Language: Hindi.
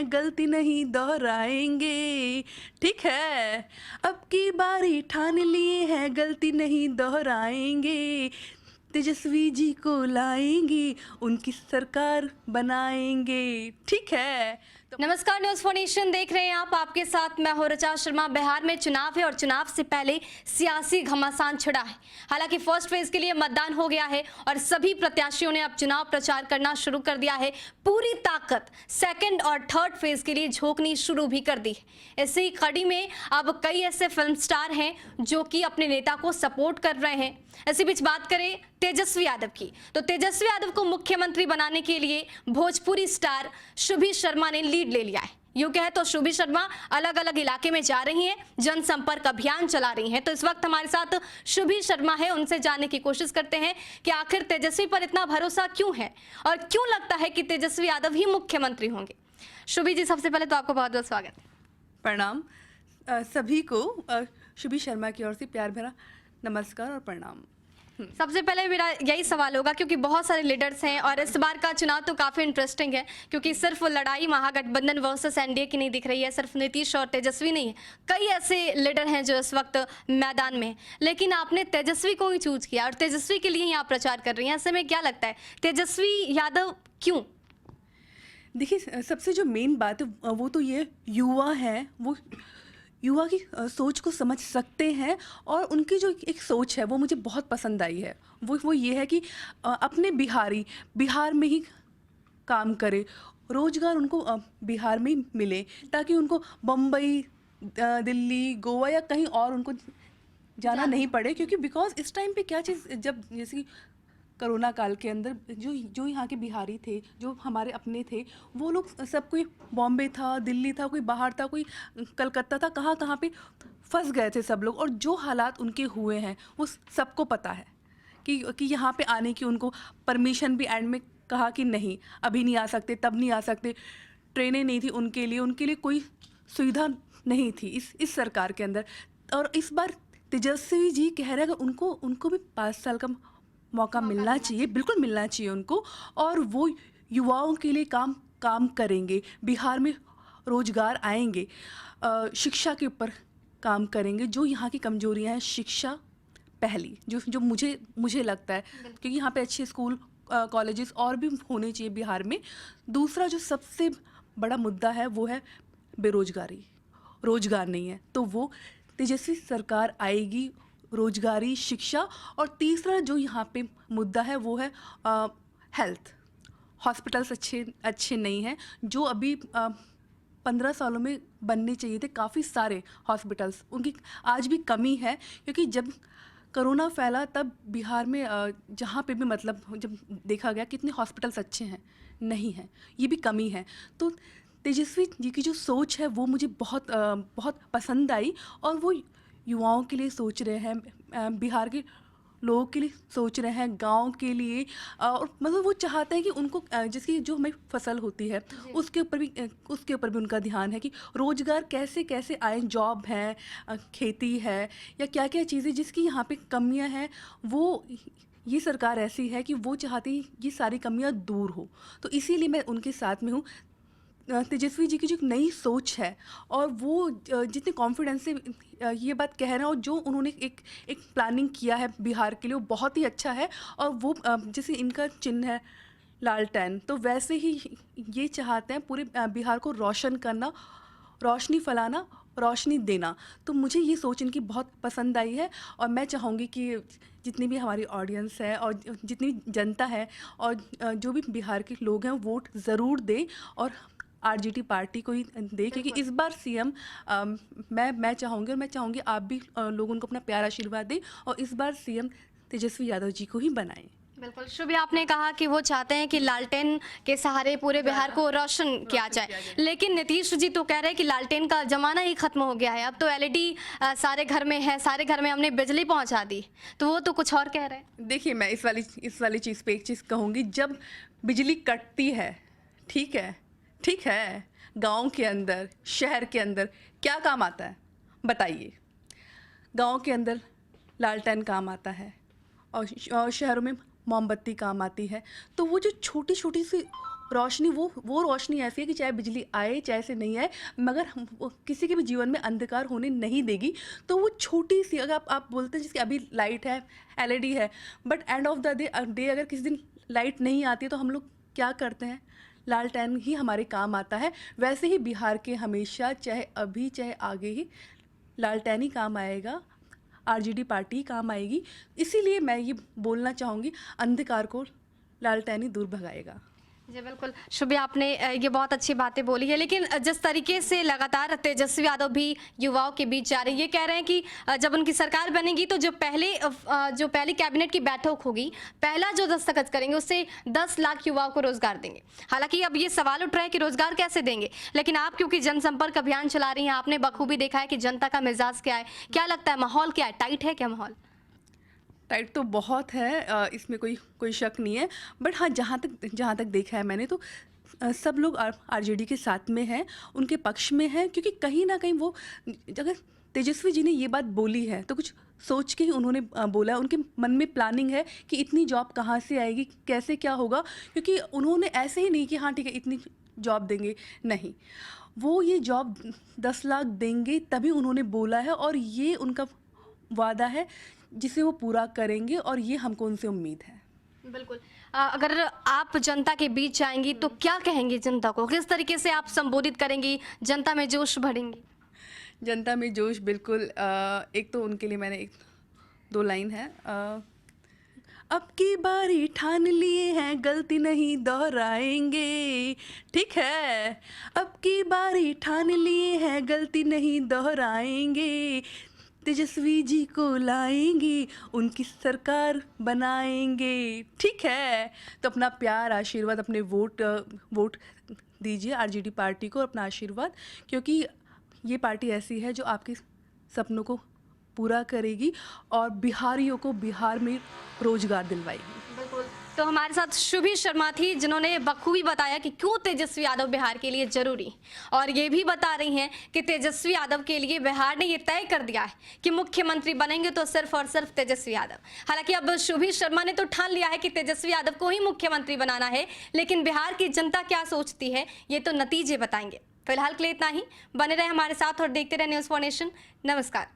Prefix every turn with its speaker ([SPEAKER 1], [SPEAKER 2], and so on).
[SPEAKER 1] हैं, गलती नहीं दोहराएंगे। ठीक है, अब की बारी ठान लिए हैं, गलती नहीं दोहराएंगे। तेजस्वी जी को लाएंगे, उनकी सरकार बनाएंगे। ठीक है।
[SPEAKER 2] नमस्कार, न्यूज फॉर नेशन देख रहे हैं आप। आपके साथ मैं हूं ऋचा शर्मा। बिहार में चुनाव है और चुनाव से पहले सियासी घमासान छिड़ा है। हालांकि फर्स्ट फेज के लिए मतदान हो गया है और सभी प्रत्याशियों ने अब चुनाव प्रचार करना शुरू कर दिया है। पूरी ताकत सेकंड और थर्ड फेज के लिए झोंकनी शुरू भी कर दी है। इसी कड़ी में अब कई ऐसे फिल्म स्टार हैं जो कि अपने नेता को सपोर्ट कर रहे हैं। इसी बीच बात करें तेजस्वी यादव की, तो तेजस्वी यादव को मुख्यमंत्री बनाने के लिए भोजपुरी स्टार शुभी शर्मा ने लीड ले लिया है। यूं कहे तो शुभी शर्मा अलग अलग इलाके में जा रही हैं, जनसंपर्क अभियान चला रही हैं। तो इस वक्त हमारे साथ शुभी शर्मा है, उनसे जानने की कोशिश करते हैं कि आखिर तेजस्वी पर इतना भरोसा क्यों है और क्यों लगता है कि तेजस्वी यादव ही मुख्यमंत्री होंगे। शुभी जी, सबसे पहले तो आपको बहुत बहुत स्वागत है।
[SPEAKER 1] प्रणाम सभी को। शुभी शर्मा की ओर से प्यार भरा नमस्कार और प्रणाम।
[SPEAKER 2] सबसे पहले मेरा यही सवाल होगा, क्योंकि बहुत सारे लीडर्स हैं और इस बार का चुनाव तो काफ़ी इंटरेस्टिंग है, क्योंकि सिर्फ लड़ाई महागठबंधन वर्सेस एनडीए की नहीं दिख रही है, सिर्फ नीतीश और तेजस्वी नहीं है, कई ऐसे लीडर हैं जो इस वक्त मैदान में हैं। लेकिन आपने तेजस्वी को ही चूज किया और तेजस्वी के लिए ही आप प्रचार कर रही हैं। ऐसे में क्या लगता है, तेजस्वी यादव क्यों?
[SPEAKER 1] देखिए, सबसे जो मेन बात है वो तो ये युवा है, वो युवा की सोच को समझ सकते हैं और उनकी जो एक सोच है वो मुझे बहुत पसंद आई है। वो ये है कि अपने बिहार में ही काम करे, रोजगार उनको बिहार में ही मिले, ताकि उनको बम्बई, दिल्ली, गोवा या कहीं और उनको जाना नहीं पड़े। क्योंकि बिकॉज इस टाइम पे क्या चीज़, जब जैसे कि कोरोना काल के अंदर जो यहाँ के बिहारी थे, जो हमारे अपने थे, वो लोग सब, कोई बॉम्बे था, दिल्ली था, कोई बाहर था, कोई कलकत्ता था, कहाँ कहाँ पे फंस गए थे सब लोग। और जो हालात उनके हुए हैं वो सबको पता है कि यहाँ पे आने की उनको परमिशन भी एंड में कहा कि नहीं, अभी नहीं आ सकते, तब नहीं आ सकते। ट्रेनें नहीं थी उनके लिए कोई सुविधा नहीं थी इस सरकार के अंदर। और इस बार तेजस्वी जी कह रहे हैं कि उनको भी 5 साल का मौका मिलना चाहिए, बिल्कुल मिलना चाहिए उनको। और वो युवाओं के लिए काम करेंगे, बिहार में रोजगार आएंगे, शिक्षा के ऊपर काम करेंगे। जो यहाँ की कमजोरियाँ हैं, शिक्षा पहली, जो मुझे लगता है, क्योंकि यहाँ पे अच्छे स्कूल कॉलेजेस और भी होने चाहिए बिहार में। दूसरा जो सबसे बड़ा मुद्दा है वो है बेरोजगारी, रोजगार नहीं है। तो वो तेजस्वी सरकार आएगी, रोजगारी, शिक्षा। और तीसरा जो यहाँ पे मुद्दा है वो है हेल्थ। हॉस्पिटल्स अच्छे नहीं हैं, जो अभी 15 सालों में बनने चाहिए थे। काफ़ी सारे हॉस्पिटल्स, उनकी आज भी कमी है। क्योंकि जब कोरोना फैला तब बिहार में जहाँ पे भी, मतलब जब देखा गया कितने हॉस्पिटल्स अच्छे हैं, नहीं हैं, ये भी कमी है। तो तेजस्वी जी की जो सोच है वो मुझे बहुत पसंद आई। और वो युवाओं के लिए सोच रहे हैं, बिहार के लोगों के लिए सोच रहे हैं, गांव के लिए। और मतलब वो चाहते हैं कि उनको जिसकी जो हमें फसल होती है उसके ऊपर भी उनका ध्यान है कि रोज़गार कैसे कैसे आए, जॉब है, खेती है, या क्या क्या चीज़ें जिसकी यहाँ पे कमियाँ हैं। वो ये सरकार ऐसी है कि वो चाहती है ये सारी कमियाँ दूर हो। तो इसीलिए मैं उनके साथ में हूँ। तेजस्वी जी की जो नई सोच है और वो जितने कॉन्फिडेंस से ये बात कह रहे हैं, और जो उन्होंने एक प्लानिंग किया है बिहार के लिए, वो बहुत ही अच्छा है। और वो जैसे इनका चिन्ह है लालटेन, तो वैसे ही ये चाहते हैं पूरे बिहार को रोशन करना, रोशनी फैलाना, रोशनी देना। तो मुझे ये सोच इनकी बहुत पसंद आई है। और मैं चाहूँगी कि जितनी भी हमारी ऑडियंस है और जितनी जनता है और जो भी बिहार के लोग हैं, वोट ज़रूर दें और आरजेडी पार्टी को ही दे। क्योंकि इस बार सीएम मैं चाहूँगी, और मैं चाहूँगी आप भी लोग उनको अपना प्यार आशीर्वाद दें और इस बार सीएम तेजस्वी यादव जी को ही बनाएं।
[SPEAKER 2] बिल्कुल शुभी, आपने कहा कि वो चाहते हैं कि लालटेन के सहारे पूरे बिहार को रोशन किया जाए, लेकिन नीतीश जी तो कह रहे हैं कि लालटेन का जमाना ही खत्म हो गया है, अब तो एलईडी सारे घर में है, सारे घर में हमने बिजली पहुंचा दी। तो वो तो कुछ और कह रहे हैं।
[SPEAKER 1] देखिए, मैं इस वाली चीज़ पे एक चीज़ कहूँगी। जब बिजली कटती है, ठीक है, गांव के अंदर, शहर के अंदर क्या काम आता है बताइए? गांव के अंदर लालटेन काम आता है और शहरों में मोमबत्ती काम आती है। तो वो जो छोटी छोटी सी रोशनी वो रोशनी ऐसी है कि चाहे बिजली आए चाहे से नहीं आए, मगर किसी के भी जीवन में अंधकार होने नहीं देगी। तो वो छोटी सी, अगर आप बोलते हैं जिसकी अभी लाइट है, एलईडी है, but end of the day अगर किसी दिन लाइट नहीं आती है तो हम लोग क्या करते हैं, लालटेन ही हमारे काम आता है। वैसे ही बिहार के हमेशा, चाहे अभी चाहे आगे ही, लालटेन ही काम आएगा, आरजेडी पार्टी ही काम आएगी। इसीलिए मैं ये बोलना चाहूँगी, अंधकार को लालटेन ही दूर भगाएगा।
[SPEAKER 2] जी बिल्कुल शुभी, आपने ये बहुत अच्छी बातें बोली है। लेकिन जिस तरीके से लगातार तेजस्वी यादव भी युवाओं के बीच जा रहे हैं, ये कह रहे हैं कि जब उनकी सरकार बनेगी तो जो पहली कैबिनेट की बैठक होगी, पहला जो दस्तखत करेंगे उससे 10 लाख युवाओं को रोजगार देंगे। हालांकि अब ये सवाल उठ रहा है कि रोजगार कैसे देंगे, लेकिन आप क्योंकि जनसंपर्क अभियान चला रही हैं, आपने बखूबी देखा है कि जनता का मिजाज क्या है, क्या लगता है माहौल क्या है, टाइट है क्या माहौल?
[SPEAKER 1] टाइट तो बहुत है, इसमें कोई शक नहीं है। बट हाँ, जहाँ तक देखा है मैंने तो सब लोग आरजेडी के साथ में हैं, उनके पक्ष में हैं, क्योंकि कहीं ना कहीं वो, अगर तेजस्वी जी ने ये बात बोली है तो कुछ सोच के ही उन्होंने बोला है। उनके मन में प्लानिंग है कि इतनी जॉब कहाँ से आएगी, कैसे क्या होगा, क्योंकि उन्होंने ऐसे ही नहीं कि हाँ ठीक है इतनी जॉब देंगे, नहीं, वो ये जॉब 10 लाख देंगे तभी उन्होंने बोला है, और ये उनका वादा है जिसे वो पूरा करेंगे, और ये हमको उनसे उम्मीद है।
[SPEAKER 2] बिल्कुल। अगर आप जनता के बीच जाएंगी तो क्या कहेंगी जनता को, किस तरीके से आप संबोधित करेंगी, जनता में जोश भरेंगी?
[SPEAKER 1] जनता में जोश बिल्कुल, एक तो उनके लिए मैंने 1-2 लाइन है, अब की बारी ठान लिए हैं, गलती नहीं दोहराएंगे, ठीक है, अब की बारी ठान लिए हैं, गलती नहीं दोहराएंगे, तेजस्वी जी को लाएंगे, उनकी सरकार बनाएंगे, ठीक है। तो अपना प्यार, आशीर्वाद, अपने वोट दीजिए आरजेडी पार्टी को, अपना आशीर्वाद, क्योंकि ये पार्टी ऐसी है जो आपके सपनों को पूरा करेगी और बिहारियों को बिहार में रोजगार दिलवाएगी।
[SPEAKER 2] बिल्कुल। तो हमारे साथ शुभी शर्मा थी, जिन्होंने बखूबी बताया कि क्यों तेजस्वी यादव बिहार के लिए जरूरी, और ये भी बता रही हैं कि तेजस्वी यादव के लिए बिहार ने ये तय कर दिया है कि मुख्यमंत्री बनेंगे तो सिर्फ और सिर्फ तेजस्वी यादव। हालांकि अब शुभी शर्मा ने तो ठान लिया है कि तेजस्वी यादव को ही मुख्यमंत्री बनाना है, लेकिन बिहार की जनता क्या सोचती है ये तो नतीजे बताएंगे। फिलहाल के लिए इतना ही। बने रहे हमारे साथ और देखते रहे न्यूज़ फॉर नेशन। नमस्कार।